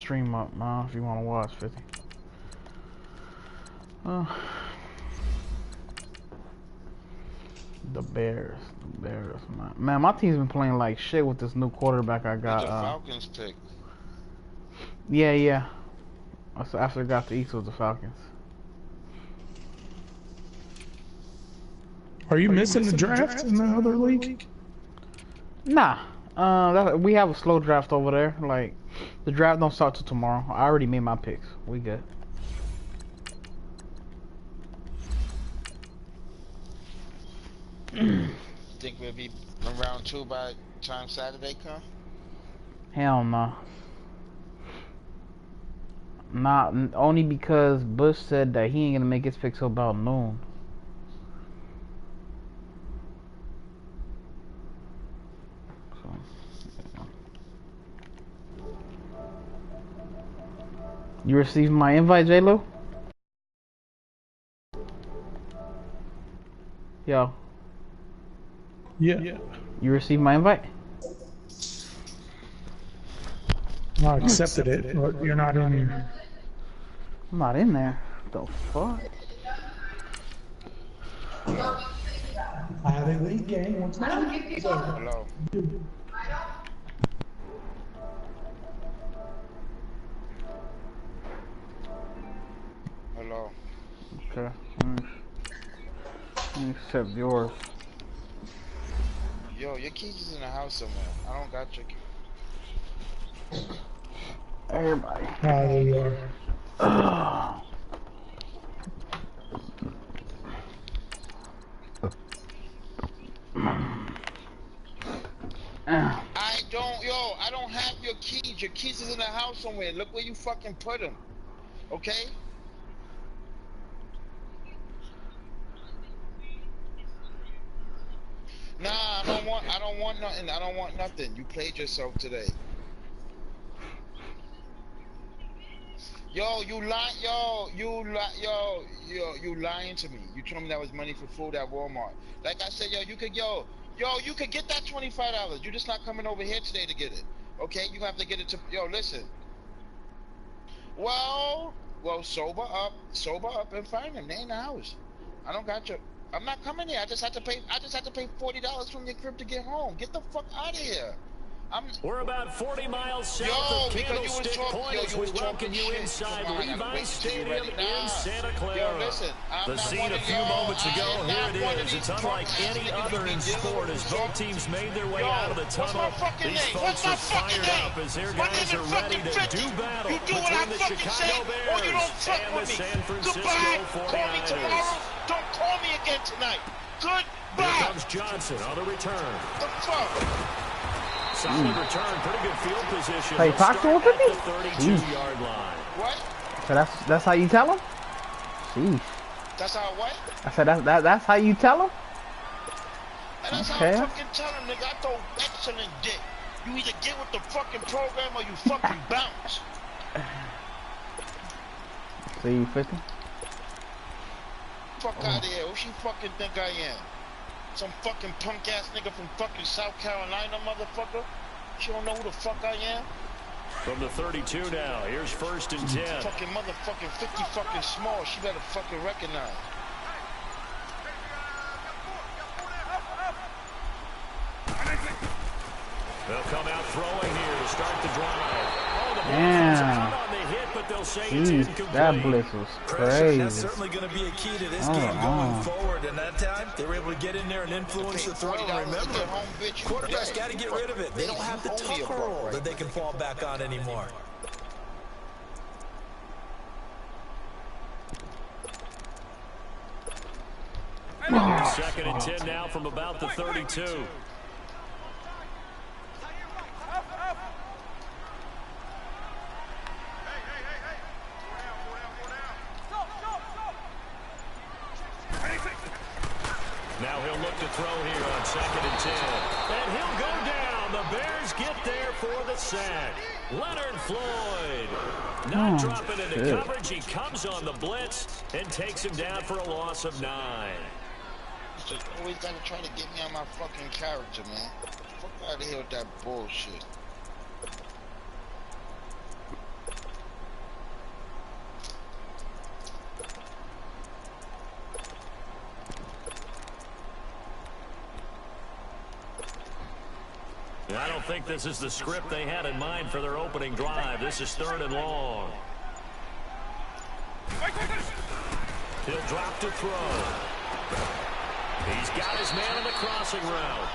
stream up, man, if you want to watch 50. The Bears, man. Man, my team's been playing like shit with this new quarterback I got. The Falcons pick. Yeah. So after I got the East with the Falcons. Are you missing the draft in the other league? Nah. We have a slow draft over there. Like, the draft don't start till tomorrow. I already made my picks. We good. Think we'll be in round 2 by the time Saturday come? Hell no. Not only because Bush said that he ain't gonna make his picks till about noon. So, yeah. You received my invite, J-Lo? Yo. Yeah. You received my invite? I accepted it, but you're not in here. I'm not in there. What the fuck? I have a league game. What's that? Hello. Hello. Okay. Let me accept yours. Yo, your keys is in the house somewhere. I don't got your keys. Everybody. There you are. I don't have your keys. Your keys is in the house somewhere. Look where you fucking put them. Okay? Nah, I don't want nothing. I don't want nothing. You played yourself today. Yo, you lying to me. You told me that was money for food at Walmart. Like I said, you could get that $25. You're just not coming over here today to get it. Okay? You have to get it to, listen. Well, sober up and find them. They in the house. I don't got your, I'm not coming here. I just had to pay $40 from your crib to get home. Get the fuck out of here. We're about 40 miles south of Candlestick Point as we welcome you inside Levi's Stadium in Santa Clara. The scene a few moments ago, here it is. It's unlike any other in sport as both teams made their way out of the tunnel. These folks are fired up as their guys are ready to do battle between the Chicago Bears and the San Francisco 49ers. Don't call me again tonight. Goodbye. Here comes Johnson on the return. The fuck? Solid return, pretty good field position. Hey, talk to him, 50? The 32-yard line. What? So that's how you tell him? Sheesh. That's how what? I said that's how you tell him? And that's how I fucking tell him, nigga. I throw excellent dick. You either get with the fucking program or you fucking bounce. See you 50? Fuck out of here. Who she fucking think I am? Some fucking punk ass nigga from fucking South Carolina, motherfucker. She don't know who the fuck I am. From the 32 now, here's 1st and 10. Fucking motherfucking 50 fucking small. She better fucking recognize. They'll come out throwing here to start the drive. Oh, the damn. on the hit, but they'll say Jeez, it's incomplete. that blitz was crazy. That's certainly going to be a key to this game going forward. And that time, they were able to get in there and influence the throw. Remember, quarterbacks got to get rid of it. They don't have the tougher role that they can fall back on anymore. Second and 10 now from about the 32. Now he'll look to throw here on 2nd and 10. And he'll go down. The Bears get there for the sack. Leonard Floyd not dropping into coverage. He comes on the blitz and takes him down for a loss of 9. Just always gotta try to get me on my fucking character, man. Fuck out of here with that bullshit. I don't think this is the script they had in mind for their opening drive. This is 3rd and long. He'll drop to throw. He's got his man on the crossing route.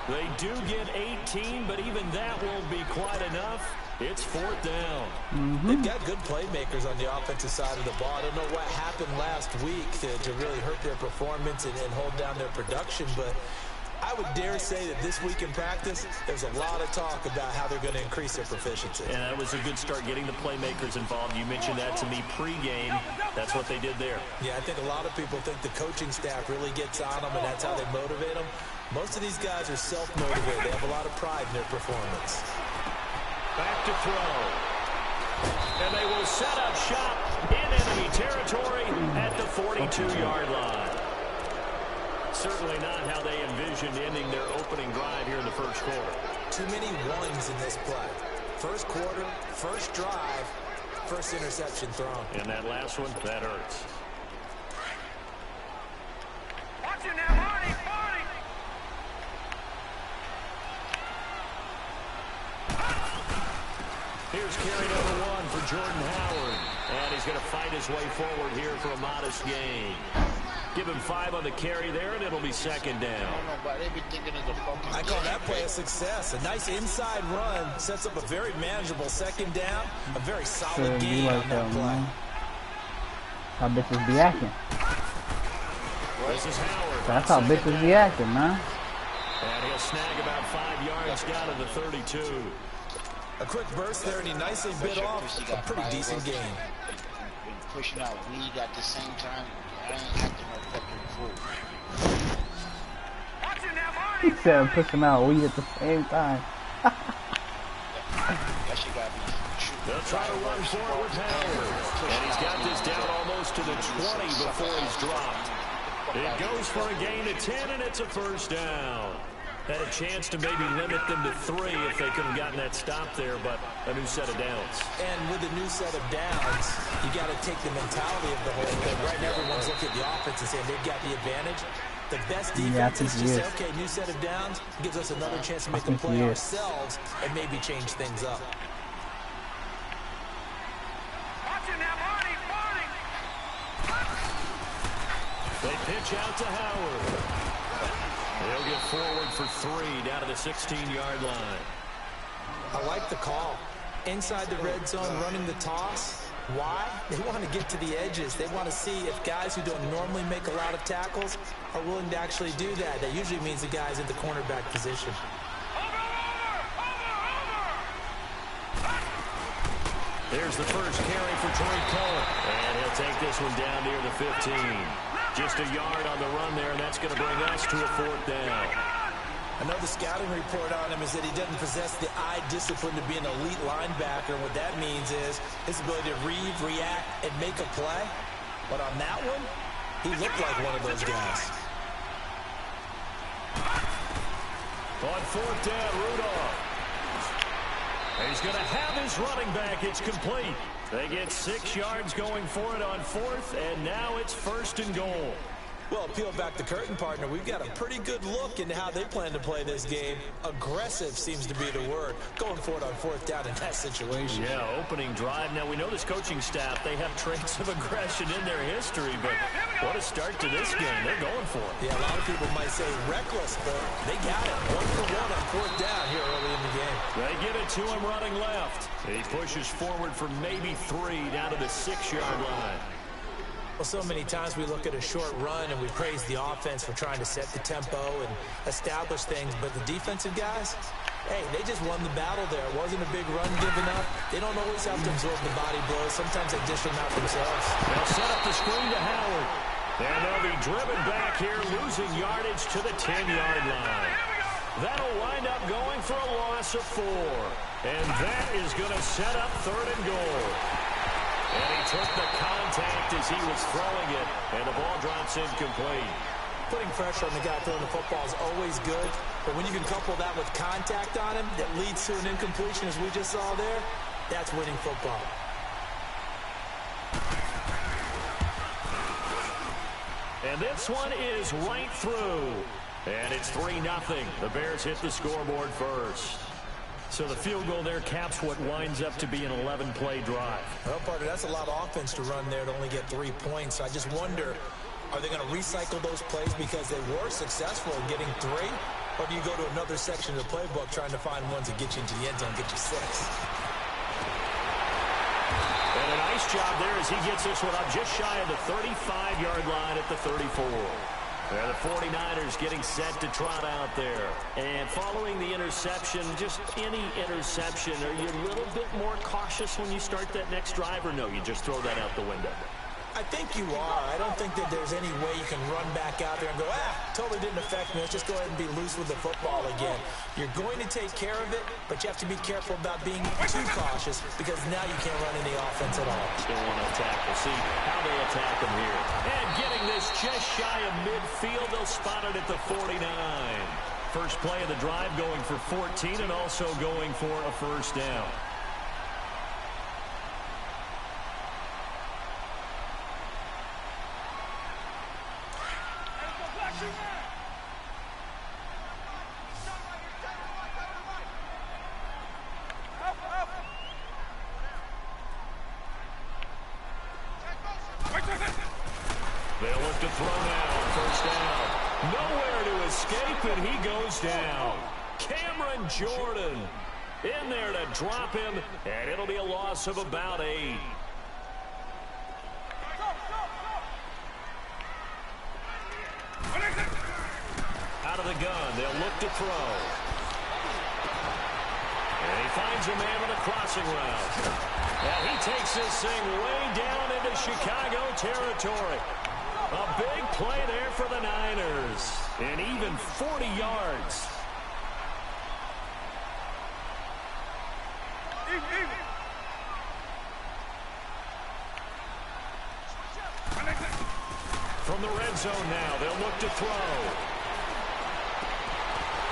They do get 18, but even that won't be quite enough. It's 4th down. They've got good playmakers on the offensive side of the ball. I don't know what happened last week to really hurt their performance and hold down their production, but I would dare say that this week in practice, there's a lot of talk about how they're going to increase their proficiency. And that was a good start, getting the playmakers involved. You mentioned that to me pregame. That's what they did there. Yeah, I think a lot of people think the coaching staff really gets on them, and that's how they motivate them. Most of these guys are self-motivated. They have a lot of pride in their performance. Back to throw. And they will set up shop in enemy territory at the 42-yard line. Certainly not how they envisioned ending their opening drive here in the first quarter. Too many ones in this play. First quarter, first drive, first interception thrown. And that last one, that hurts. Watch it now, Marty! Here's carry number 1 for Jordan Howard. And he's going to fight his way forward here for a modest gain. Give him 5 on the carry there, and it'll be 2nd down. I call that play a success. A nice inside run sets up a very manageable 2nd down. A very solid game on that play. How bitches be acting. This is Howard. That's how bitches be acting, man. And he'll snag about 5 yards down to the 32. A quick burst there, and he nicely bit off a pretty decent gain. Pushing out weed at the same time. I ain't acting no fucking fool. He said pushing out weed at the same time. That shit gotta be true. They'll try to run for it with Howard. And he's got this down almost to the 20 before he's dropped. It goes for a gain of 10, and it's a 1st down. Had a chance to maybe limit them to 3 if they could have gotten that stop there, but a new set of downs. And with a new set of downs, you got to take the mentality of the whole thing. Right now, everyone's looking at the offense and saying they've got the advantage. The best defense is just say, okay, new set of downs gives us another chance to make a play ourselves and maybe change things up. They pitch out to Howard. He'll get forward for 3 down to the 16-yard line. I like the call. Inside the red zone, running the toss. Why? They want to get to the edges. They want to see if guys who don't normally make a lot of tackles are willing to actually do that. That usually means the guy's in the cornerback position. There's the first carry for Troy Cohen. And he'll take this one down near the 15. Just a yard on the run there, and that's going to bring us to a 4th down. I know the scouting report on him is that he doesn't possess the eye discipline to be an elite linebacker. What that means is his ability to read, react, and make a play. But on that one, he looked like one of those guys. On 4th down, Rudolph. He's going to have his running back. It's complete. They get 6 yards going for it on 4th, and now it's 1st and goal. Well, peel back the curtain, partner. We've got a pretty good look into how they plan to play this game. Aggressive seems to be the word. Going for it on 4th down in that situation. Yeah, opening drive. Now, we know this coaching staff, they have traits of aggression in their history, but what a start to this game. They're going for it. Yeah, a lot of people might say reckless, but they got it. 1 for 1 on 4th down here early in the game. They give it to him running left. He pushes forward for maybe 3 down to the 6-yard line. Well, so many times we look at a short run and we praise the offense for trying to set the tempo and establish things, but the defensive guys, hey, they just won the battle there. It wasn't a big run given up. They don't always have to absorb the body blows. Sometimes they dish them out themselves. They'll set up the screen to Howard. And they'll be driven back here, losing yardage to the 10-yard line. That'll wind up going for a loss of 4. And that is going to set up 3rd and goal. And he took the contact as he was throwing it, and the ball drops incomplete. Putting pressure on the guy throwing the football is always good, but when you can couple that with contact on him that leads to an incompletion, as we just saw there, that's winning football. And this one is right through. And it's 3-0. The Bears hit the scoreboard first. So the field goal there caps what winds up to be an 11-play drive. Well, partner, that's a lot of offense to run there to only get 3 points. I just wonder, are they going to recycle those plays because they were successful in getting 3? Or do you go to another section of the playbook trying to find ones that get you into the end zone, get you 6? And a nice job there as he gets this one up just shy of the 35-yard line at the 34. There the 49ers getting set to trot out there. And following the interception, just any interception, are you a little bit more cautious when you start that next drive, or no, you just throw that out the window? I think you are. I don't think that there's any way you can run back out there and go, totally didn't affect me. Let's just go ahead and be loose with the football again. You're going to take care of it, but you have to be careful about being too cautious because now you can't run any offense at all. Still want to attack. We'll see how they attack them here. And getting this just shy of midfield, they'll spot it at the 49. First play of the drive going for 14 and also going for a first down. They'll look to throw now. First down. Nowhere to escape, and he goes down. Cameron Jordan in there to drop him, and it'll be a loss of about 8. Out of the gun, they'll look to throw. And he finds a man on a crossing route. And he takes this thing way down into Chicago territory. A big play there for the Niners. And even 40 yards. From the red zone now, they'll look to throw.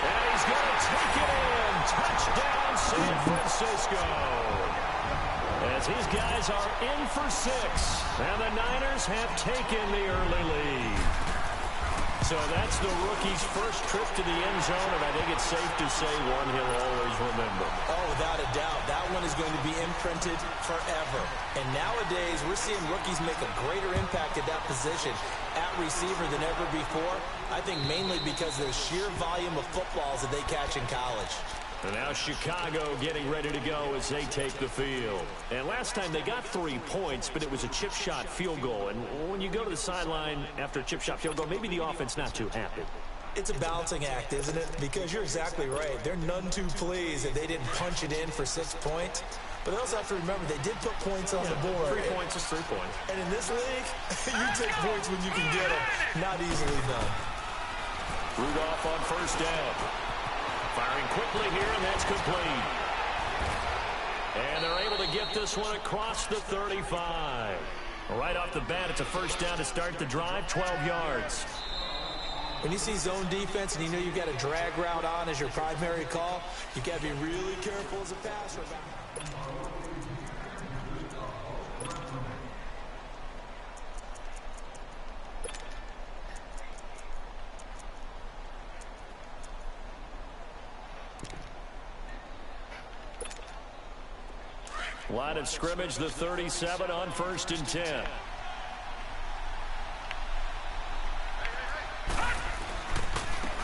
And he's going to take it in. Touchdown, San Francisco. As his guys are in for 6. And the Niners have taken the early lead. So that's the rookie's first trip to the end zone, and I think it's safe to say one he'll always remember. Oh, without a doubt. That one is going to be imprinted forever. And nowadays, we're seeing rookies make a greater impact at that position at receiver than ever before. I think mainly because of the sheer volume of footballs that they catch in college. And now Chicago getting ready to go as they take the field. And last time they got 3 points, but it was a chip shot field goal. And when you go to the sideline after a chip shot field goal, maybe the offense not too happy. It's a balancing act, isn't it? Because you're exactly right. They're none too pleased that they didn't punch it in for 6 points. But they also have to remember they did put points on the board. 3 points is 3 points. And in this league, you take points when you can get them. Not easily done. Rudolph on first down. Firing quickly here, and that's complete. And they're able to get this one across the 35. Right off the bat, it's a first down to start the drive, 12 yards. When you see zone defense and you know you've got a drag route on as your primary call, you've got to be really careful as a passer. Line of scrimmage, the 37 on 1st and 10.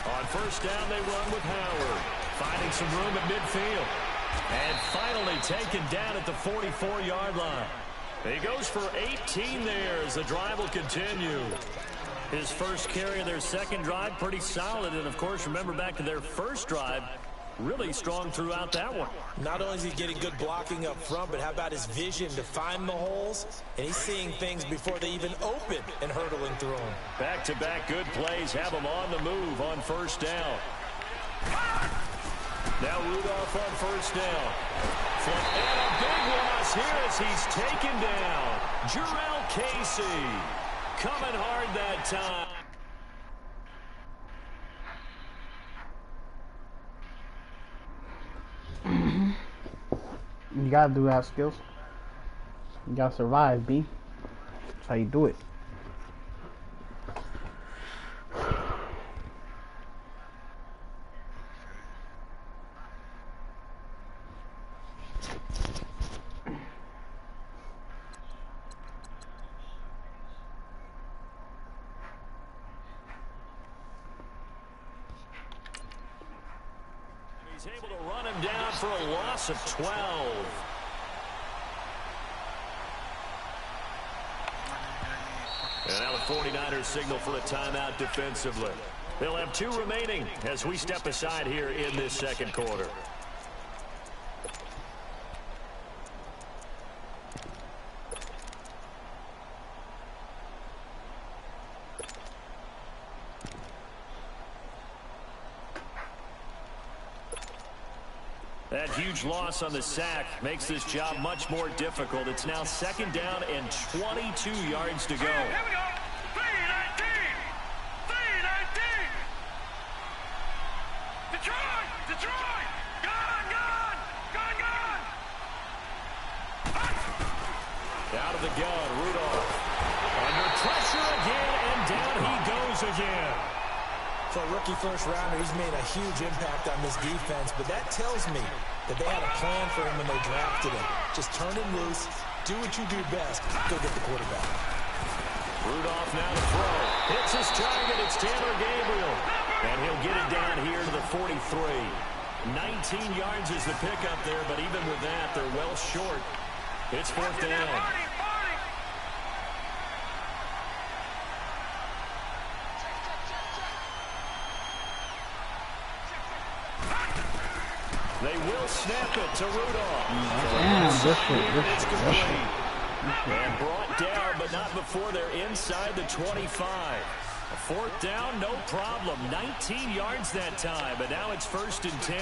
On first down, they run with Howard. Finding some room at midfield. And finally taken down at the 44-yard line. He goes for 18 there as the drive will continue. His first carry of their second drive, pretty solid. And, of course, remember back to their first drive, really strong throughout that one. Not only is he getting good blocking up front, but how about his vision to find the holes? And he's seeing things before they even open and hurdling through them. Back-to-back good plays have him on the move on first down. Now Rudolph on first down. And a big loss here as he's taken down. Jarrell Casey coming hard that time. You gotta do that skills. You gotta survive, B. That's how you do it. He's able to run him down for a loss of 12. And now the 49ers signal for a timeout defensively. They'll have 2 remaining as we step aside here in this second quarter. That huge loss on the sack makes this job much more difficult. It's now 2nd down and 22 yards to go. Here we go. 3-19. 3-19. Detroit. Detroit. Gone. Gone. Gone. Gone. Out of the gun, Rudolph. Under pressure again, and down he goes again. For a rookie first-rounder, he's made a huge impact on this defense, but that tells me that they had a plan for him when they drafted him. Just turn him loose, do what you do best, go get the quarterback. Rudolph now to throw. Hits his target, it's Taylor Gabriel. And he'll get it down here to the 43. 19 yards is the pickup there, but even with that, they're well short. It's 4th down. They will snap it to Rudolph. And brought down, but not before they're inside the 25. A 4th down, no problem. 19 yards that time, but now it's 1st and 10.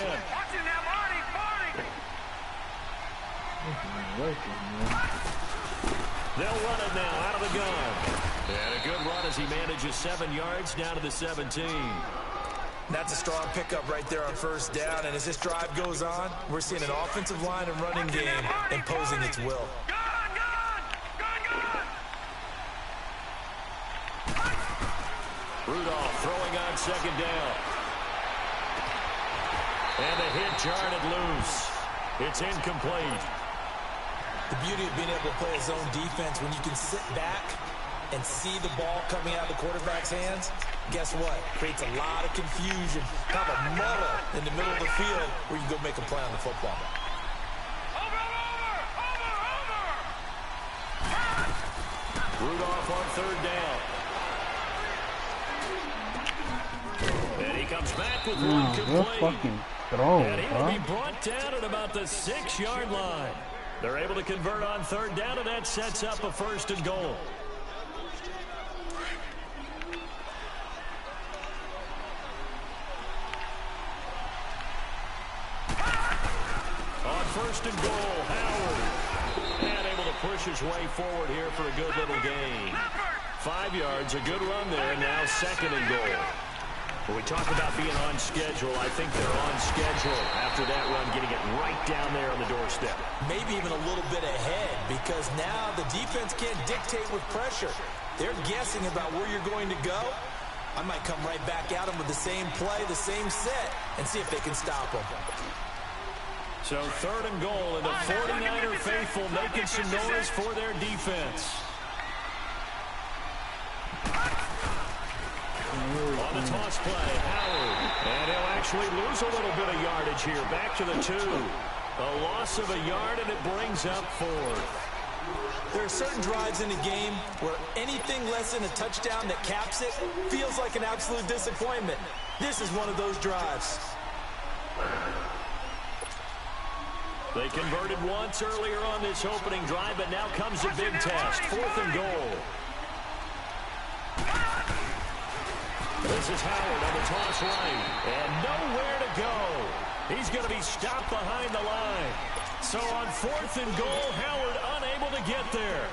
They'll run it now out of the gun. And a good run as he manages 7 yards down to the 17. That's a strong pickup right there on 1st down, and as this drive goes on, we're seeing an offensive line and running game imposing its will. Rudolph throwing on 2nd down. And the hit jarred loose. It's incomplete. The beauty of being able to play a zone defense when you can sit back and see the ball coming out of the quarterback's hands, guess what? Creates a lot of confusion, kind of a muddle in the middle of the field where you can go make a play on the football. Rudolph on 3rd down. And he comes back with one complete. And he will be brought down at about the 6-yard line. They're able to convert on 3rd down, and that sets up a 1st and goal. On 1st and goal, Howard. And able to push his way forward here for a good little gain. 5 yards, a good run there, now 2nd and goal. When we talk about being on schedule, I think they're on schedule after that run, getting it right down there on the doorstep. Maybe even a little bit ahead, because now the defense can't dictate with pressure. They're guessing about where you're going to go. I might come right back at them with the same play, the same set, and see if they can stop them. So 3rd and goal, and the 49er faithful making some noise for their defense. On the toss play, Howard. And he'll actually lose a little bit of yardage here. Back to the 2. A loss of a yard, and it brings up 4th. There are certain drives in the game where anything less than a touchdown that caps it feels like an absolute disappointment. This is one of those drives. They converted once earlier on this opening drive, but now comes a big test. 4th and goal. This is Howard on the toss right, and nowhere to go. He's going to be stopped behind the line. So on 4th and goal, Howard unable to get there.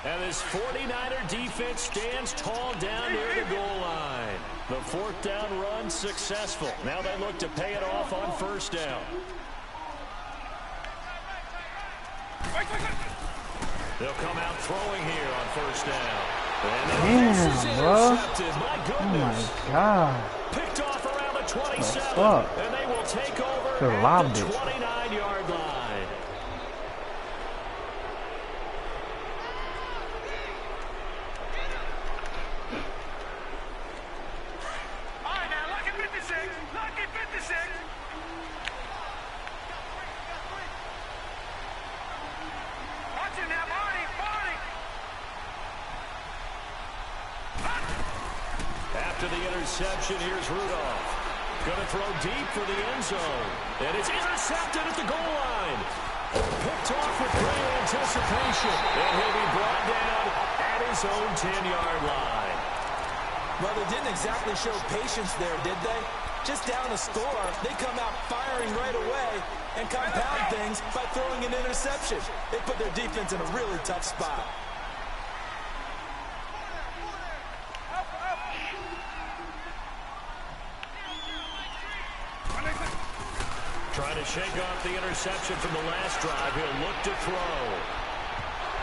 And this 49er defense stands tall down near the goal line. The 4th down run successful. Now they look to pay it off on 1st down. They'll come out throwing here on 1st down. Damn, bro. Oh my God. Picked off around the 27. And they will take over at the 29-yard line. All right, now, lucky 56. Lucky 56. after the interception, here's Rudolph. Going to throw deep for the end zone. And it's intercepted at the goal line. Picked off with great anticipation. And he'll be brought down at his own 10-yard line. Well, they didn't exactly show patience there, did they? Just down a score, they come out firing right away and compound things by throwing an interception. They put their defense in a really tough spot. Trying to shake off the interception from the last drive. He'll look to throw.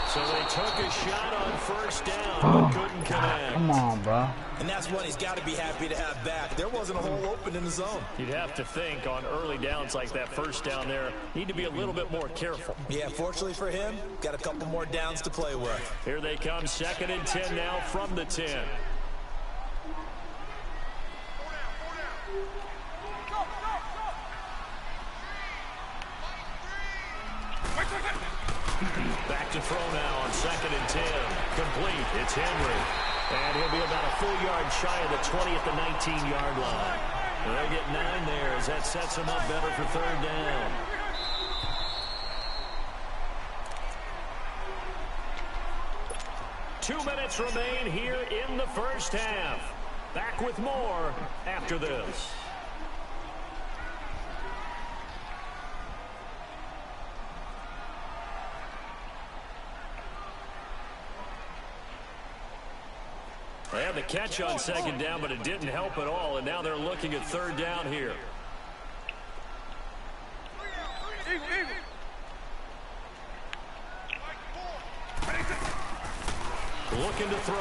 So they took a shot on first down, but couldn't connect. Come on, bro. And that's what he's got to be happy to have back. There wasn't a hole open in the zone. You'd have to think on early downs like that first down there, need to be a little bit more careful. Yeah, fortunately for him, got a couple more downs to play with. Here they come, 2nd and 10 now from the 10. Back to throw now on 2nd and 10. Complete. It's Henry. And he'll be about a full yard shy of the 20 at the 19-yard line. And they'll get 9 there as that sets them up better for 3rd down. Two minutes remain here in the first half. Back with more after this. They had the catch on 2nd down, but it didn't help at all, and now they're looking at 3rd down here. Looking to throw.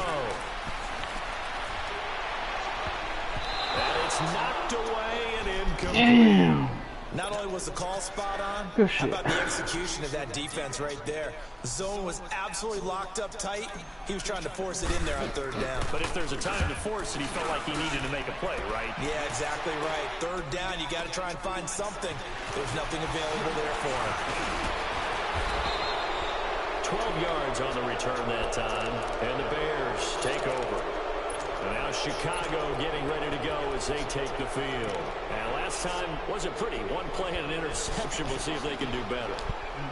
And it's knocked away and incomplete. Damn. Not only was the call spot on, Good how shit. about the execution of that defense right there? The zone was absolutely locked up tight. He was trying to force it in there on 3rd down. But if there's a time to force it, he felt like he needed to make a play, right? Yeah, exactly right. 3rd down, you got to try and find something. There's nothing available there for him. 12 yards on the return that time, and the Bears take over. And now Chicago getting ready to go as they take the field. And last time wasn't pretty. One play and an interception. We'll see if they can do better.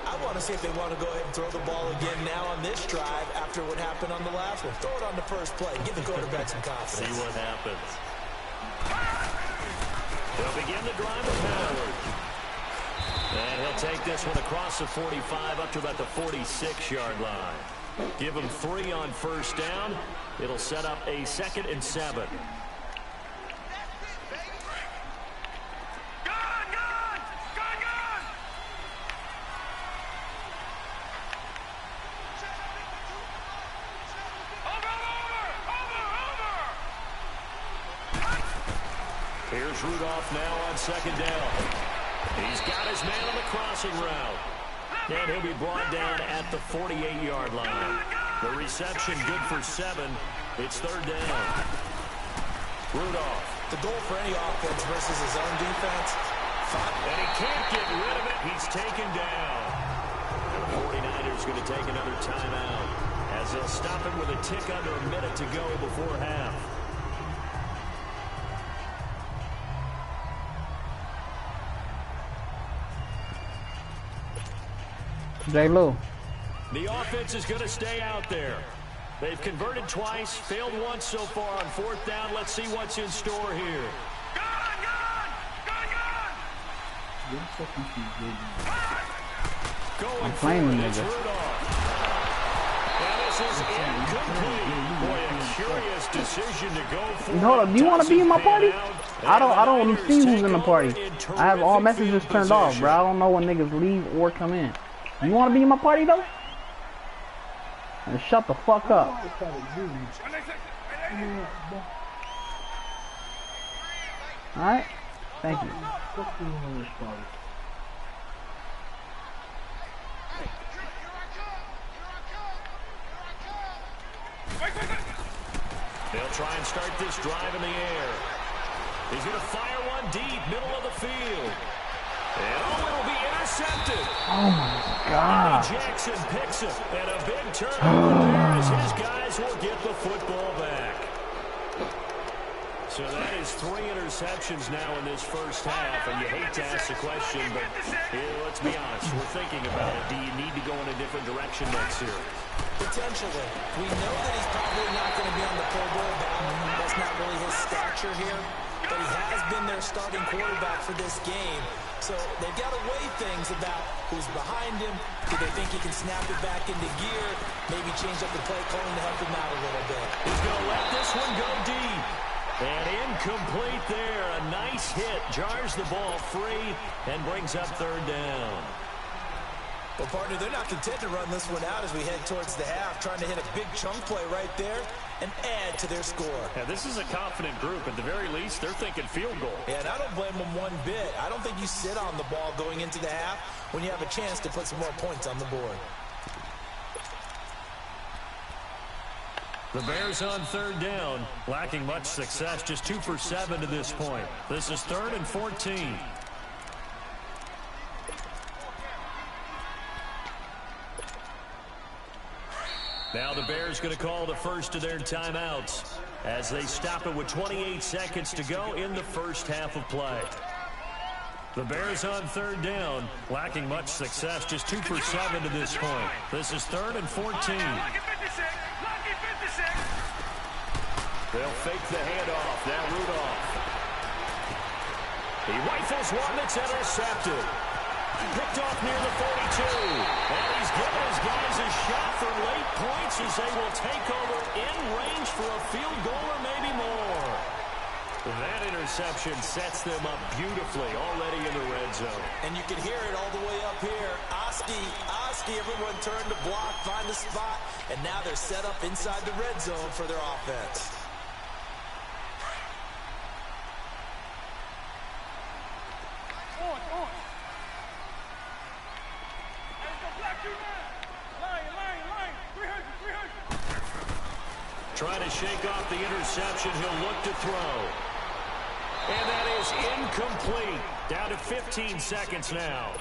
I want to see if they want to go ahead and throw the ball again now on this drive after what happened on the last one. Throw it on the first play. Give the quarterback some confidence. See what happens. They'll begin the drive with Howard. And he'll take this one across the 45 up to about the 46-yard line. Give him 3 on first down. It'll set up a 2nd and 7. Here's Rudolph now on 2nd down. He's got his man on the crossing route. And he'll be brought down at the 48-yard line. The reception good for 7. It's 3rd down. Rudolph. The goal for any offense versus his own defense. And he can't get rid of it. He's taken down. And the 49ers going to take another timeout as they'll stop him with a tick under a minute to go before half. J. Lou. The offense is going to stay out there. They've converted twice, failed once so far on 4th down. Let's see what's in store here. Going for it, it's Rudolph. And this is incomplete. Boy, a curious decision to go for. Hold up, do you want to be in my party? I don't see who's in the party. I have all messages turned off, bro. I don't know when niggas leave or come in. You want to be in my party though? And shut the fuck up. Alright? Thank you. They'll try and start this drive in the air. He's going to fire one deep, middle of the field. And it'll be intercepted. Oh my God. Jackson picks it. And a big turnover there as his guys will get the football back. So that is 3 interceptions now in this first half, and you hate to ask the question, but let's be honest, we're thinking about it. Do you need to go in a different direction next year? Potentially. We know that he's probably not going to be on the Pro Bowl. That's not really his stature here, but he has been their starting quarterback for this game. So they've got to weigh things about who's behind him. Do they think he can snap it back into gear? Maybe change up the play calling to help him out a little bit. He's going to let this one go deep. And incomplete there. A nice hit. Jars the ball free and brings up 3rd down. Well, partner, they're not content to run this one out as we head towards the half, trying to hit a big chunk play right there and add to their score. Yeah, this is a confident group. At the very least, they're thinking field goal. Yeah, and I don't blame them one bit. I don't think you sit on the ball going into the half when you have a chance to put some more points on the board. The Bears on 3rd down, lacking much success, just 2 for 7 to this point. This is 3rd and 14. Now the Bears going to call the first of their timeouts as they stop it with 28 seconds to go in the first half of play. The Bears on 3rd down, lacking much success, just 2 for 7 to this point. This is 3rd and 14. They'll fake the handoff. Now Rudolph. He rifles one that's intercepted. Picked off near the 42. And he's giving his guys a shot for late points as they will take over in range for a field goal or maybe more. That interception sets them up beautifully already in the red zone. And you can hear it all the way up here. Oski, everyone turned to block, find a spot, and now they're set up inside the red zone for their offense. Trying to shake off the interception. He'll look to throw. And that is incomplete. Down to 15 seconds now.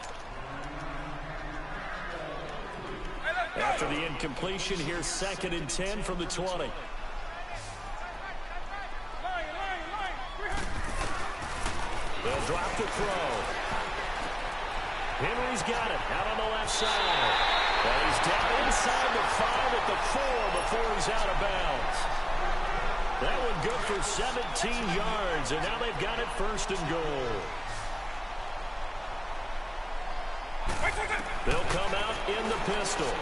After the incompletion, here's 2nd and 10 from the 20. They'll drop the throw. Henry's got it out on the left side. And he's down inside the 5 at the 4 before he's out of bounds. That one good for 17 yards, and now they've got it 1st and goal. They'll come out in the pistol.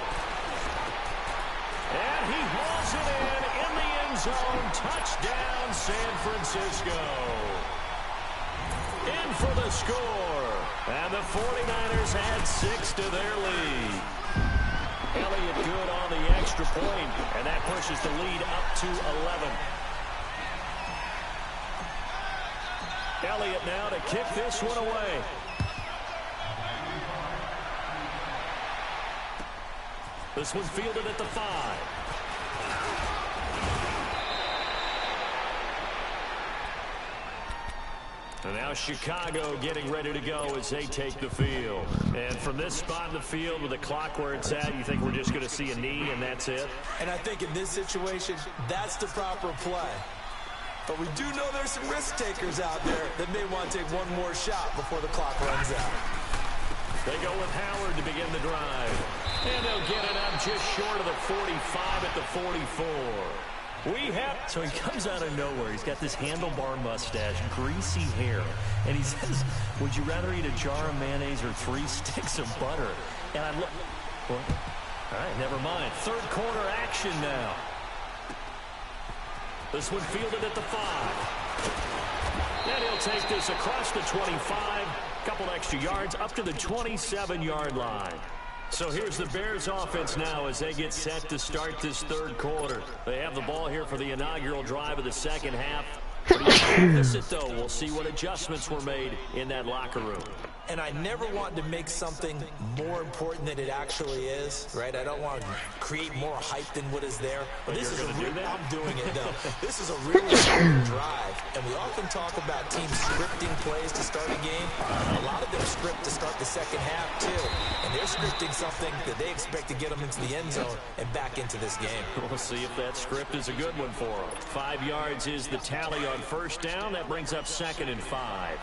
And he hauls it in the end zone. Touchdown, San Francisco. In for the score. And the 49ers add 6 to their lead. Elliott good on the extra point, and that pushes the lead up to 11. Elliott now to kick this one away. This one fielded at the 5. And now Chicago getting ready to go as they take the field. And from this spot in the field with the clock where it's at, you think we're just going to see a knee and that's it? And I think in this situation, that's the proper play. But we do know there's some risk takers out there that may want to take one more shot before the clock runs out. They go with Howard to begin the drive. And they'll get it up just short of the 45 at the 44. So he comes out of nowhere. He's got this handlebar mustache, greasy hair, and he says, would you rather eat a jar of mayonnaise or 3 sticks of butter? And I look, well, all right, never mind. 3rd quarter action now. This one fielded at the 5. And he'll take this across the 25, couple extra yards up to the 27-yard line. So here's the Bears offense now as they get set to start this 3rd quarter. They have the ball here for the inaugural drive of the 2nd half. Pretty opposite, though. We'll see what adjustments were made in that locker room. And I never want to make something more important than it actually is, right? I don't want to create more hype than what is there. But this is a real, I'm doing it though. This is a really important drive. And we often talk about teams scripting plays to start a game. A lot of them script to start the second half too. And they're scripting something that they expect to get them into the end zone and back into this game. We'll see if that script is a good one for them. 5 yards is the tally on first down. That brings up 2nd and 5.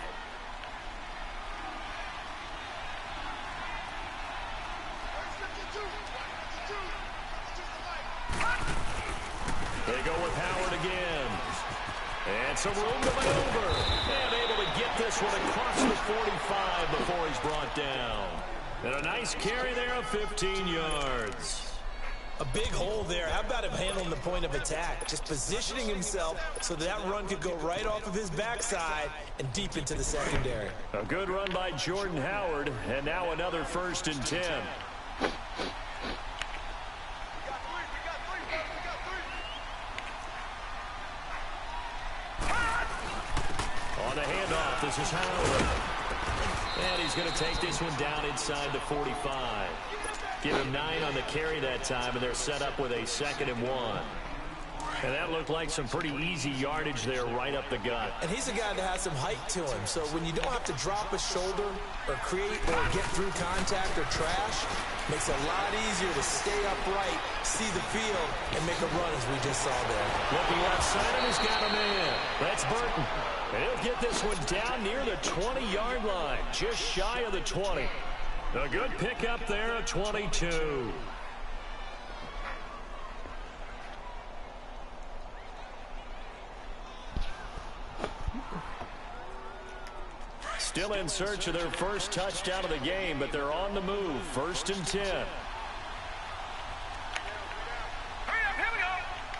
They go with Howard again. And some room to maneuver. And able to get this one across the 45 before he's brought down. And a nice carry there of 15 yards. A big hole there. How about him handling the point of attack? Just positioning himself so that run could go right off of his backside and deep into the secondary. A good run by Jordan Howard. And now another 1st and 10. On the handoff, this is Howard. And he's going to take this one down inside the 45. Give him 9 on the carry that time, and they're set up with a 2nd and 1. And that looked like some pretty easy yardage there right up the gut. And he's a guy that has some height to him, so when you don't have to drop a shoulder or create or get through contact or trash, makes it a lot easier to stay upright, see the field, and make a run as we just saw there. Looking left side, and he's got a man. That's Burton. And he'll get this one down near the 20-yard line, just shy of the 20. A good pickup there at 22. Still in search of their first touchdown of the game, but they're on the move. 1st and 10. Hurry up, here we go.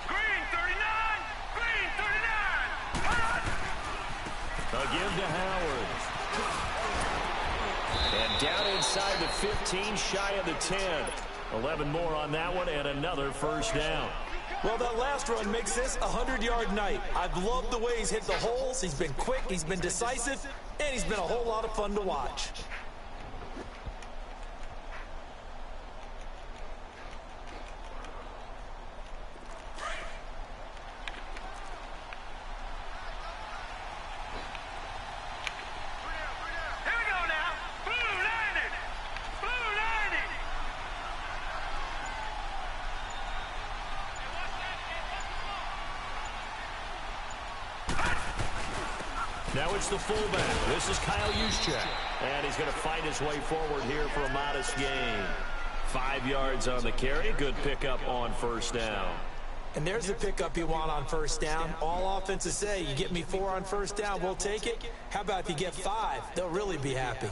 Green 39. Green 39. A give to Howard. And down inside the 15, shy of the 10. 11 more on that one, and another 1st down. Well, that last run makes this a 100-yard night. I've loved the way he's hit the holes. He's been quick, he's been decisive, and he's been a whole lot of fun to watch. Now it's the fullback. This is Kyle Juszczyk. And he's going to fight his way forward here for a modest gain. 5 yards on the carry. Good pickup on 1st down. And there's the pickup you want on 1st down. All offenses say, you get me 4 on 1st down, we'll take it. How about if you get 5? They'll really be happy.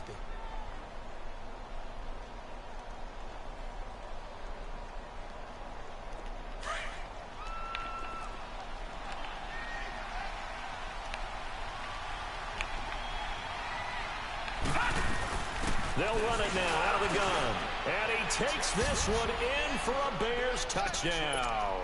They'll run it now out of the gun. And he takes this one in for a Bears touchdown.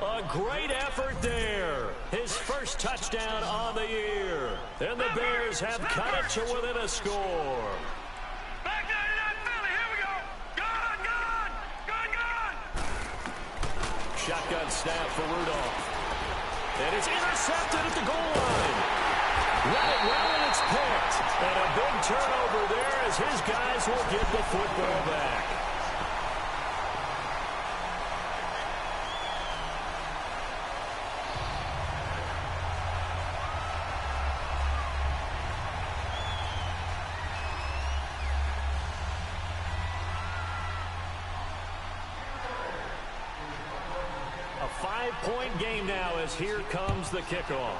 A great effort there. His first touchdown on the year. And the Bears have cut it to within a score. Back 99 Philly, here we go. Gun, gun, gun, gun. Shotgun snap for Rudolph. And it's intercepted at the goal line. Let it well, and it's picked. And a big turnover there as his guys will get the football back. A 5-point game now as here comes the kickoff.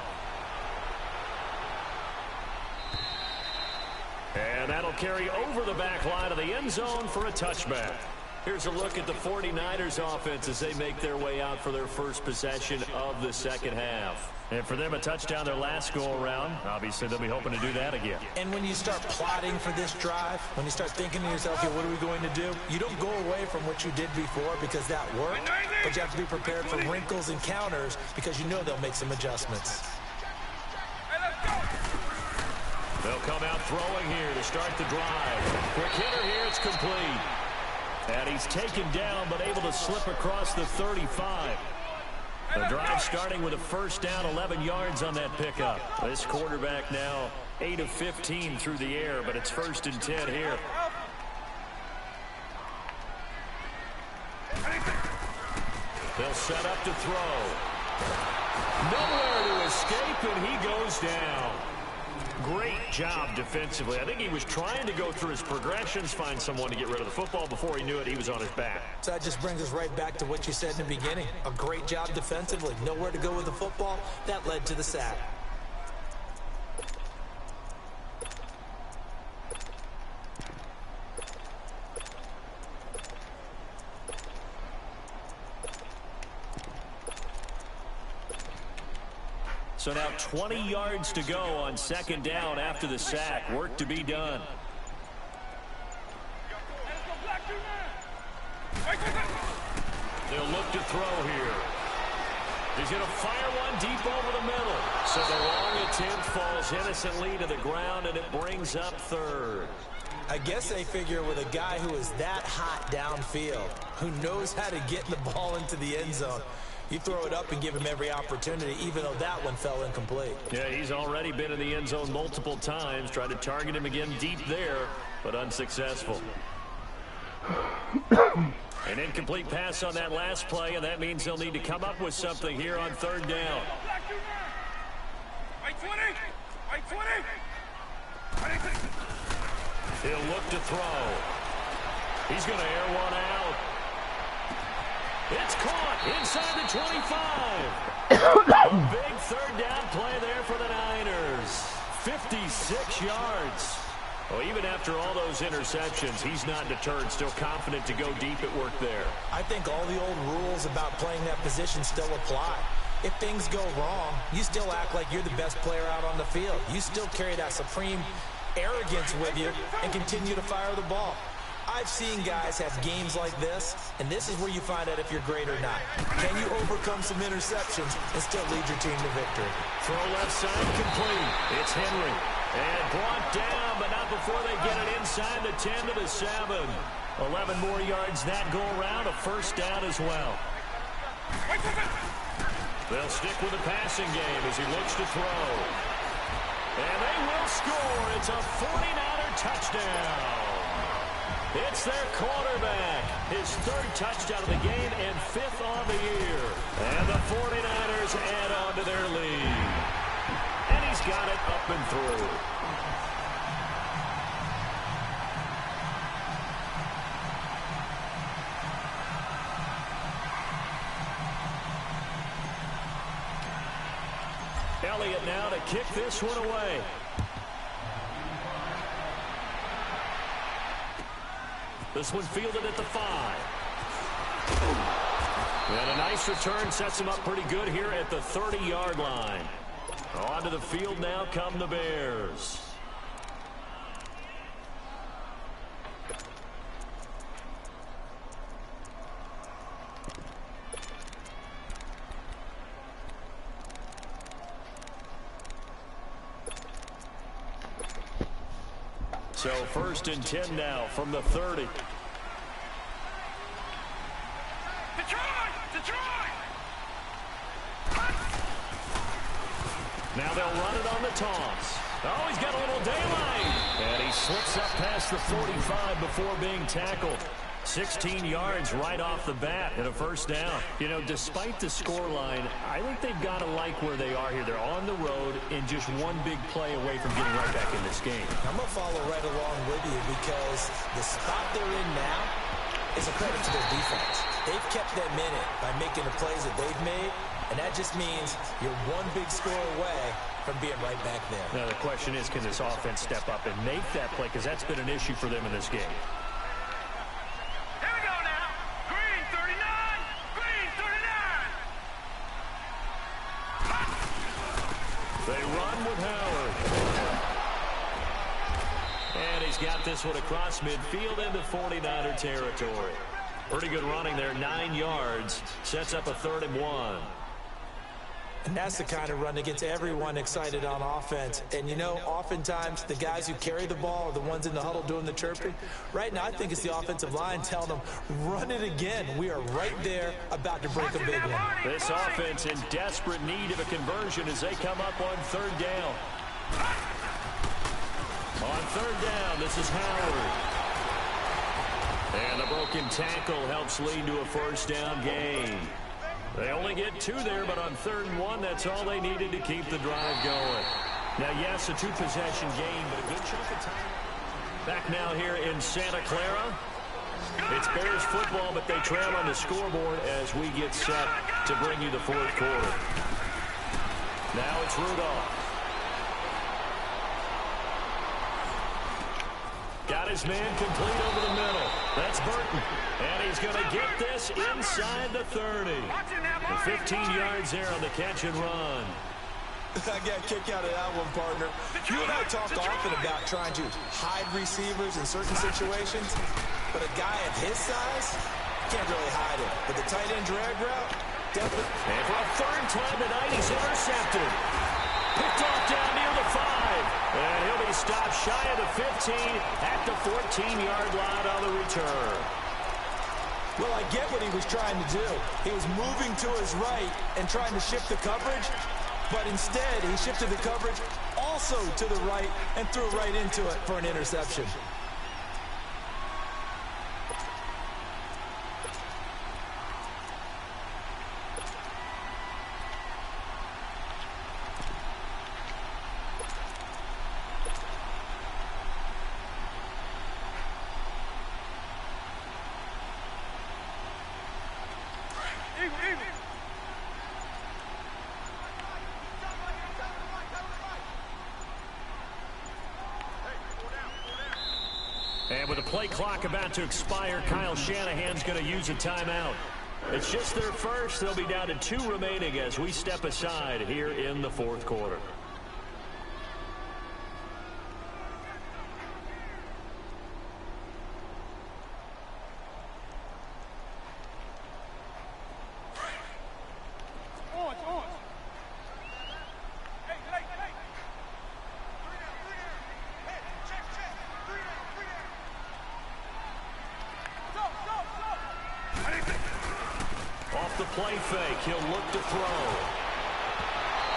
And that'll carry over the back line of the end zone for a touchback. Here's a look at the 49ers offense as they make their way out for their first possession of the second half. And for them, a touchdown their last go-around. Obviously, they'll be hoping to do that again. And when you start plotting for this drive, when you start thinking to yourself, hey, what are we going to do? You don't go away from what you did before because that worked, but you have to be prepared for wrinkles and counters because you know they'll make some adjustments. They'll come out throwing here to start the drive. Quick hitter here, it's complete. And he's taken down, but able to slip across the 35. The drive starting with a first down, 11 yards on that pickup. This quarterback now 8 of 15 through the air, but it's 1st and 10 here. They'll set up to throw. Nowhere to escape, and he goes down. Great job defensively. I think he was trying to go through his progressions, find someone to get rid of the football. Before he knew it, he was on his back. So that just brings us right back to what you said in the beginning. A great job defensively. Nowhere to go with the football. That led to the sack. So now 20 yards to go on 2nd down after the sack. Work to be done. They'll look to throw here. He's going to fire one deep over the middle. So the long attempt falls innocently to the ground, and it brings up 3rd. I guess they figure with a guy who is that hot downfield, who knows how to get the ball into the end zone, you throw it up and give him every opportunity, even though that one fell incomplete. Yeah, he's already been in the end zone multiple times. Tried to target him again deep there, but unsuccessful. An incomplete pass on that last play, and that means they'll need to come up with something here on 3rd down. He'll look to throw. He's going to air one out. It's caught inside the 25. A big 3rd down play there for the Niners. 56 yards. Well, even after all those interceptions, he's not deterred, still confident to go deep at work there. I think all the old rules about playing that position still apply. If things go wrong, you still act like you're the best player out on the field. You still carry that supreme arrogance with you and continue to fire the ball. I've seen guys have games like this, and this is where you find out if you're great or not. Can you overcome some interceptions and still lead your team to victory? Throw left side complete. It's Henry. And brought down, but not before they get it inside the 10 to the 7. 11 more yards that go around, a 1st down as well. They'll stick with the passing game as he looks to throw. And they will score. It's a 49er touchdown. It's their quarterback. His 3rd touchdown of the game and 5th on the year. And the 49ers add on to their lead. And he's got it up and through. Elliott now to kick this one away. This one fielded at the 5. And a nice return sets him up pretty good here at the 30-yard line. Onto the field now come the Bears. So 1st and 10 now from the 30. Now they'll run it on the toss. Oh, he's got a little daylight. And he slips up past the 45 before being tackled. 16 yards right off the bat and a 1st down. You know, despite the scoreline, I think they've got to like where they are here. They're on the road and just one big play away from getting right back in this game. I'm going to follow right along with you because the spot they're in now is a credit to their defense. They've kept them in it by making the plays that they've made, and that just means you're one big score away from being right back there. Now the question is, can this offense step up and make that play? Because that's been an issue for them in this game. They run with Howard. And he's got this one across midfield into 49er territory. Pretty good running there, 9 yards. Sets up a 3rd and 1. And that's the kind of run that gets everyone excited on offense. And, you know, oftentimes the guys who carry the ball are the ones in the huddle doing the chirping. Right now, I think it's the offensive line telling them, run it again. We are right there about to break a big one. This offense in desperate need of a conversion as they come up on third down. On third down, this is Howard. And the broken tackle helps lead to a first down gain. They only get 2 there, but on 3rd and 1, that's all they needed to keep the drive going. Now, yes, a 2-possession game, but a good chunk of time. Back now here in Santa Clara. It's Bears football, but they trail on the scoreboard as we get set to bring you the 4th quarter. Now it's Rudolph. Got his man complete over the middle. That's Burton. And he's going to get this inside the 30. And 15 yards there on the catch and run. I got a kick out of that one, partner. You and I talk often about trying to hide receivers in certain situations, but a guy of his size can't really hide it. But the tight end drag route, definitely. And for a 3rd time tonight, he's intercepted. Picked off down near the 5. And he'll be stopped shy of the 15 at the 14-yard line on the return. Well, I get what he was trying to do. He was moving to his right and trying to shift the coverage, but instead he shifted the coverage also to the right and threw right into it for an interception. And with the play clock about to expire, Kyle Shanahan's going to use a timeout. It's just their first. They'll be down to 2 remaining as we step aside here in the 4th quarter. Play fake. He'll look to throw.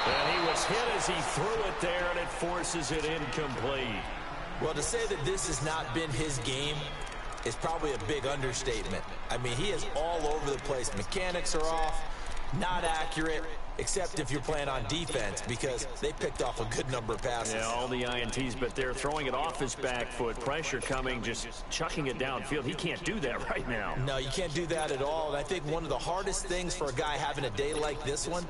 And he was hit as he threw it there, and it forces it incomplete. Well, to say that this has not been his game is probably a big understatement. I mean, he is all over the place. Mechanics are off, not accurate, except if you're playing on defense, because they picked off a good number of passes. Yeah, all the INTs, but they're throwing it off his back foot. Pressure coming, just chucking it downfield. He can't do that right now. No, you can't do that at all. And I think one of the hardest things for a guy having a day like this one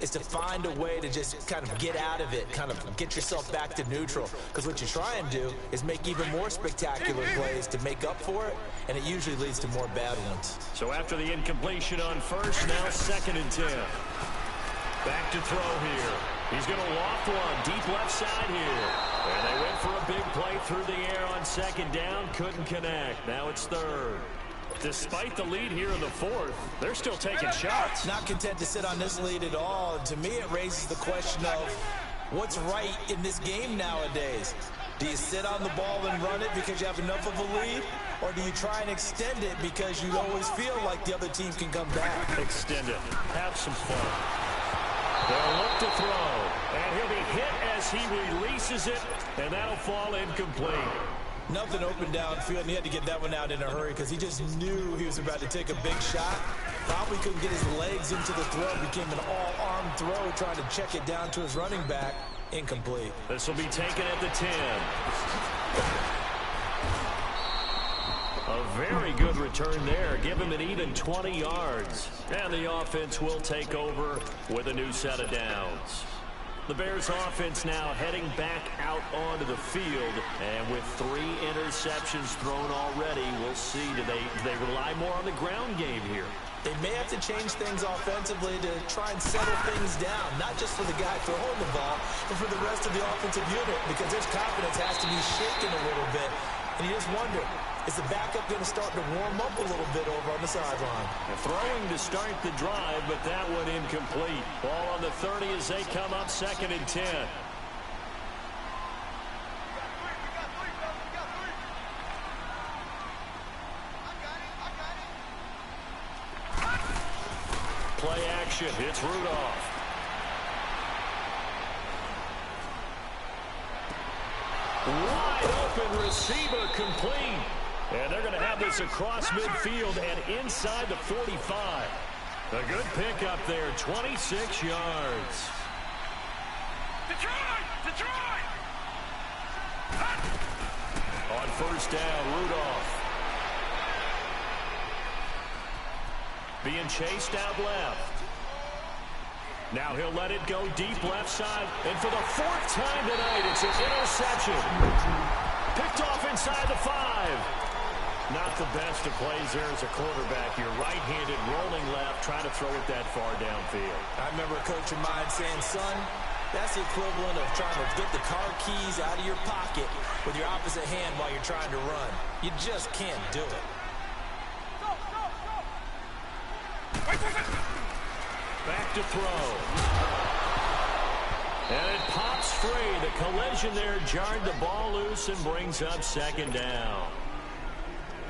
is to find a way to just kind of get out of it, kind of get yourself back to neutral. Because what you try and do is make even more spectacular plays to make up for it, and it usually leads to more bad ones. So after the incompletion on first, now 2nd and 10. Back to throw here. He's going to loft one deep left side here. And they went for a big play through the air on 2nd down. Couldn't connect. Now it's 3rd. Despite the lead here in the 4th, they're still taking shots. Not content to sit on this lead at all. And to me, it raises the question of what's right in this game nowadays. Do you sit on the ball and run it because you have enough of a lead? Or do you try and extend it because you always feel like the other team can come back? Extend it. Have some fun. They'll look to throw, and he'll be hit as he releases it, and that'll fall incomplete. Nothing open downfield, and he had to get that one out in a hurry because he just knew he was about to take a big shot. Probably couldn't get his legs into the throw. Became an all-arm throw, trying to check it down to his running back. Incomplete. This will be taken at the 10. A very good return there. Give him an even 20 yards. And the offense will take over with a new set of downs. The Bears offense now heading back out onto the field. And with 3 interceptions thrown already, we'll see. Do they rely more on the ground game here? They may have to change things offensively to try and settle things down. Not just for the guy throwing the ball, but for the rest of the offensive unit. Because their confidence has to be shaken a little bit. And you just wonder, Is the backup going to start to warm up a little bit over on the sideline? Throwing to start the drive, but that one incomplete. Ball on the 30 as they come up 2nd and 10. Play action. It's Rudolph. Wide open receiver complete. And they're going to have this across midfield and inside the 45. A good pickup there, 26 yards. Detroit! On 1st down, Rudolph. Being chased out left. Now he'll let it go deep left side. And for the 4th time tonight, it's an interception. Picked off inside the 5. Not the best of plays there as a quarterback. You're right-handed, rolling left, trying to throw it that far downfield. I remember a coach of mine saying, son, that's the equivalent of trying to get the car keys out of your pocket with your opposite hand while you're trying to run. You just can't do it. Back to throw. And it pops free. The collision there jarred the ball loose and brings up 2nd down.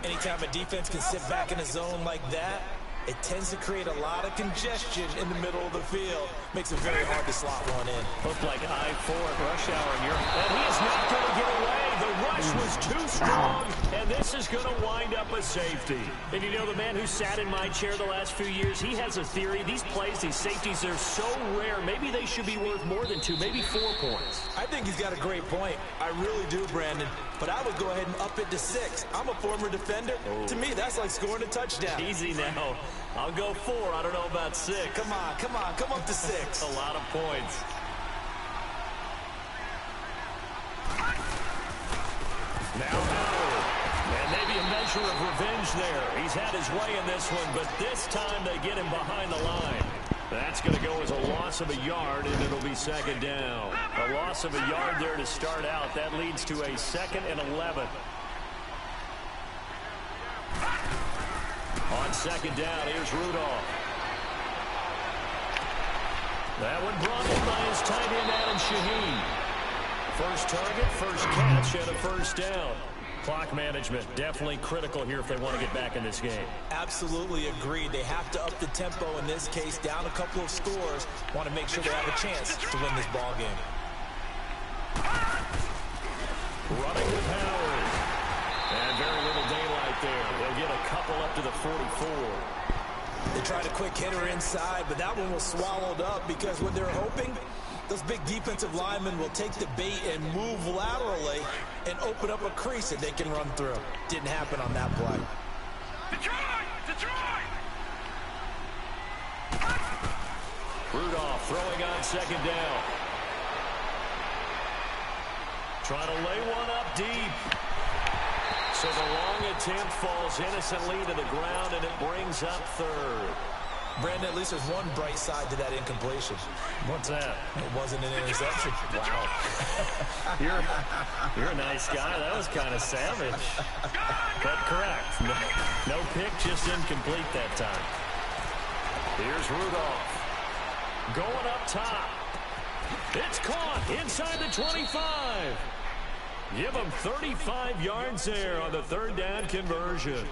Anytime a defense can sit back in a zone like that, it tends to create a lot of congestion in the middle of the field. Makes it very hard to slot one in. Looked like I-4 at rush hour. And he is not going to get away. The rush was too strong, and this is going to wind up a safety. And you know, the man who sat in my chair the last few years, he has a theory. These plays, these safeties, they're so rare. Maybe they should be worth more than 2, maybe 4 points. I think he's got a great point. I really do, Brandon. But I would go ahead and up it to 6. I'm a former defender. Oh. To me, that's like scoring a touchdown. Easy now. I'll go 4. I don't know about 6. Come on. Come up to 6. A lot of points. Now Howard. And maybe a measure of revenge there. He's had his way in this one, but this time they get him behind the line. That's going to go as a loss of a yard, and it'll be 2nd down. A loss of a yard there to start out. That leads to a 2nd and 11. On 2nd down, here's Rudolph. That one brought in by his tight end, Adam Shaheen. First target, first catch, and a 1st down. Clock management definitely critical here if they want to get back in this game. Absolutely agreed. They have to up the tempo in this case, down a couple of scores. Want to make sure they have a chance to win this ball game. Running with Howard. And very little daylight there. They'll get a couple up to the 44. They tried a quick hitter inside, but that one was swallowed up because what they're hoping, those big defensive linemen will take the bait and move laterally and open up a crease that they can run through. Didn't happen on that play. Detroit! Rudolph throwing on 2nd down. Trying to lay one up deep. So the long attempt falls innocently to the ground, and it brings up 3rd. Brandon, at least there's one bright side to that incompletion. What's that? It wasn't an interception. Wow. You're a nice guy. That was kind of savage. But correct. No pick, just incomplete that time. Here's Rudolph. Going up top. It's caught inside the 25. Give them 35 yards there on the 3rd down conversion.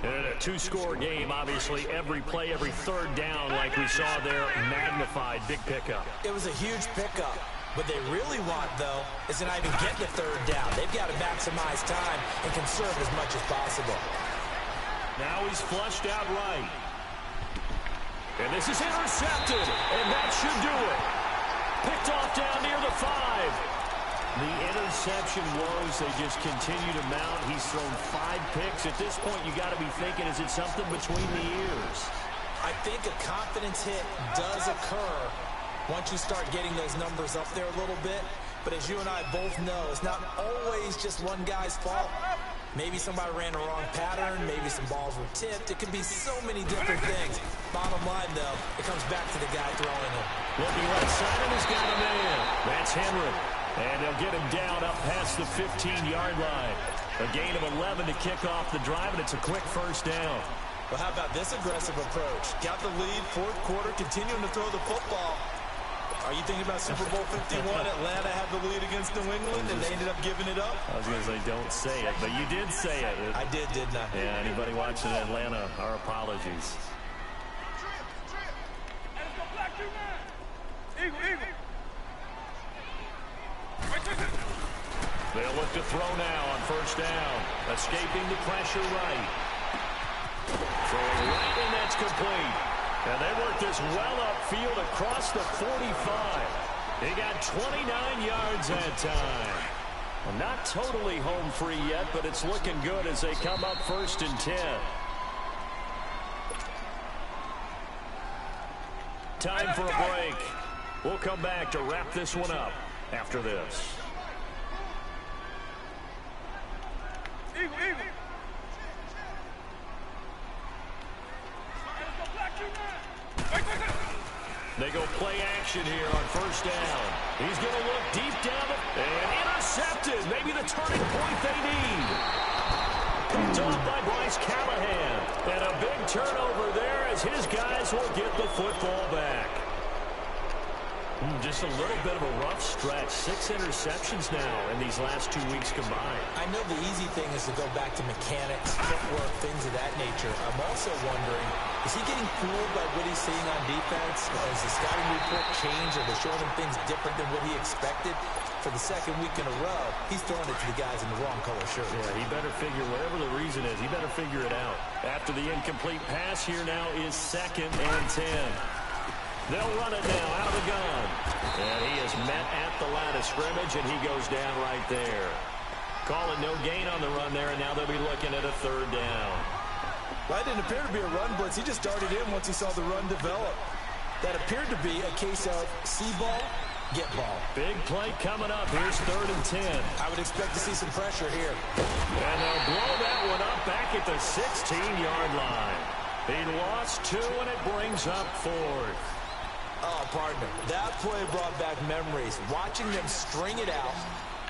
And a 2-score game, obviously, every play, every 3rd down, like we saw there, magnified, big pickup. It was a huge pickup. What they really want, though, is to not even get the 3rd down. They've got to maximize time and conserve as much as possible. Now he's flushed out right. And this is intercepted, and that should do it. Picked off down near the 5. The interception woes, they just continue to mount. He's thrown 5 picks. At this point, you got to be thinking, is it something between the ears? I think a confidence hit does occur once you start getting those numbers up there a little bit. But as you and I both know, it's not always just one guy's fault. Maybe somebody ran a wrong pattern. Maybe some balls were tipped. It could be so many different things. Bottom line, though, it comes back to the guy throwing it. Looking right side, and he's got a man. That's Henry. And they'll get him down up past the 15-yard line. A gain of 11 to kick off the drive, and it's a quick first down. Well, how about this aggressive approach? Got the lead, fourth quarter, continuing to throw the football. Are you thinking about Super Bowl 51? Atlanta had the lead against New England, and they ended up giving it up? I was going to say don't say it, but you did say it. I did, didn't I? Yeah, anybody watching Atlanta, our apologies. They'll look to throw now on first down. Escaping the pressure right. Throwing right, and that's complete. And they work this well upfield across the 45. They got 29 yards that time. Well, not totally home free yet, but it's looking good as they come up 1st and 10. Time for a break. We'll come back to wrap this one up after this. They go play action here on first down. He's going to look deep down and intercepted. Maybe the turning point they need. Picked off by Bryce Callahan. And a big turnover there as his guys will get the football back. Just a little bit of a rough stretch. 6 interceptions now in these last 2 weeks combined. I know the easy thing is to go back to mechanics, footwork, things of that nature. I'm also wondering, is he getting fooled by what he's seeing on defense? Has the scouting report changed? Are they showing him things different than what he expected? For the second week in a row, he's throwing it to the guys in the wrong color shirt. Yeah, he better figure, whatever the reason is, he better figure it out. After the incomplete pass, here now is 2nd and 10. They'll run it now out of the gun. And he is met at the line of scrimmage, and he goes down right there. Calling no gain on the run there, and now they'll be looking at a 3rd down. Well, it didn't appear to be a run blitz. He just darted in once he saw the run develop. That appeared to be a case of see ball, get ball. Big play coming up. Here's 3rd and 10. I would expect to see some pressure here. And they'll blow that one up back at the 16-yard line. He lost 2, and it brings up 4th. Oh, partner, that play brought back memories. Watching them string it out,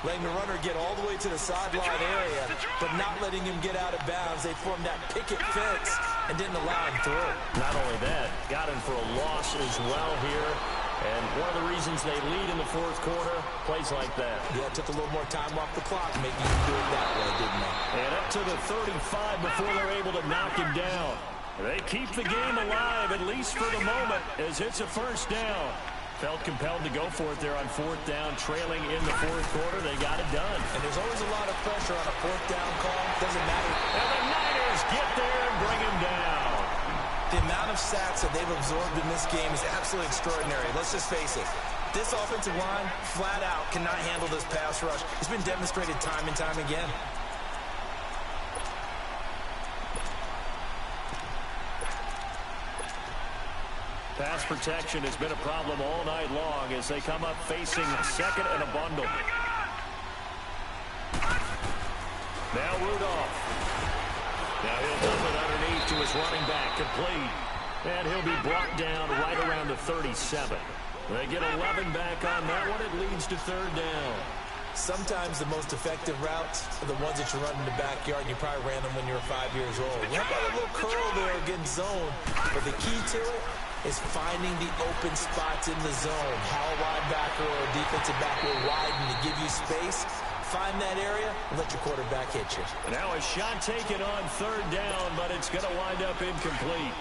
letting the runner get all the way to the sideline area, but not letting him get out of bounds. They formed that picket fence and didn't allow him through. Not only that, got him for a loss as well here. And one of the reasons they lead in the 4th quarter, plays like that. Yeah, it took a little more time off the clock, making him do it that way, didn't they? And up to the 35 before they're able to knock him down. They keep the game alive, at least for the moment, as it's a 1st down. Felt compelled to go for it there on 4th down, trailing in the 4th quarter. They got it done. And there's always a lot of pressure on a 4th down call. Doesn't matter. And the Niners get there and bring him down. The amount of sacks that they've absorbed in this game is absolutely extraordinary. Let's just face it. This offensive line, flat out, cannot handle this pass rush. It's been demonstrated time and time again. Pass protection has been a problem all night long as they come up facing 2nd and a bundle. Now Rudolph. Now he'll dump it underneath to his running back, complete. And he'll be brought down right around the 37. They get 11 back on that one. It leads to 3rd down. Sometimes the most effective routes are the ones that you run in the backyard, and you probably ran them when you were 5 years old. You have a little curl there against zone, but the key to it is finding the open spots in the zone. How a linebacker or a defensive back will widen to give you space. Find that area and let your quarterback hit you. Now a shot taken on 3rd down, but it's going to wind up incomplete.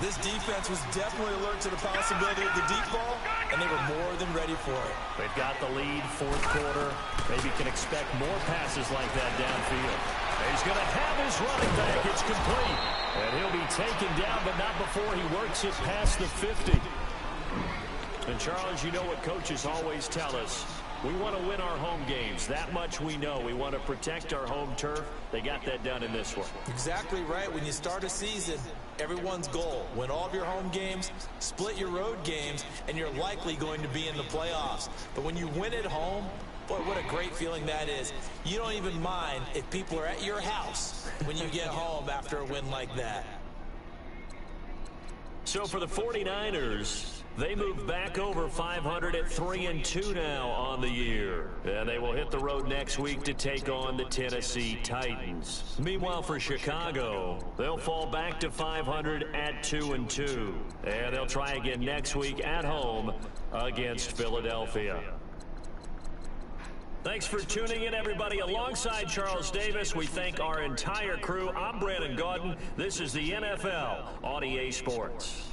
This defense was definitely alert to the possibility of the deep ball, and they were more than ready for it. They've got the lead, 4th quarter. Maybe can expect more passes like that downfield. He's going to have his running back. It's complete. And he'll be taken down, but not before he works it past the 50. And, Charles, you know what coaches always tell us. We want to win our home games. That much we know. We want to protect our home turf. They got that done in this one. Exactly right. When you start a season, everyone's goal, win all of your home games, split your road games, and you're likely going to be in the playoffs. But when you win at home, boy, what a great feeling that is. You don't even mind if people are at your house when you get home after a win like that. So for the 49ers, they move back over 500 at 3-2 now on the year. And they will hit the road next week to take on the Tennessee Titans. Meanwhile, for Chicago, they'll fall back to 500 at 2-2. And they'll try again next week at home against Philadelphia. Thanks for tuning in, everybody. Alongside Charles Davis, we thank our entire crew. I'm Brandon Gaudin. This is the NFL on EA Sports.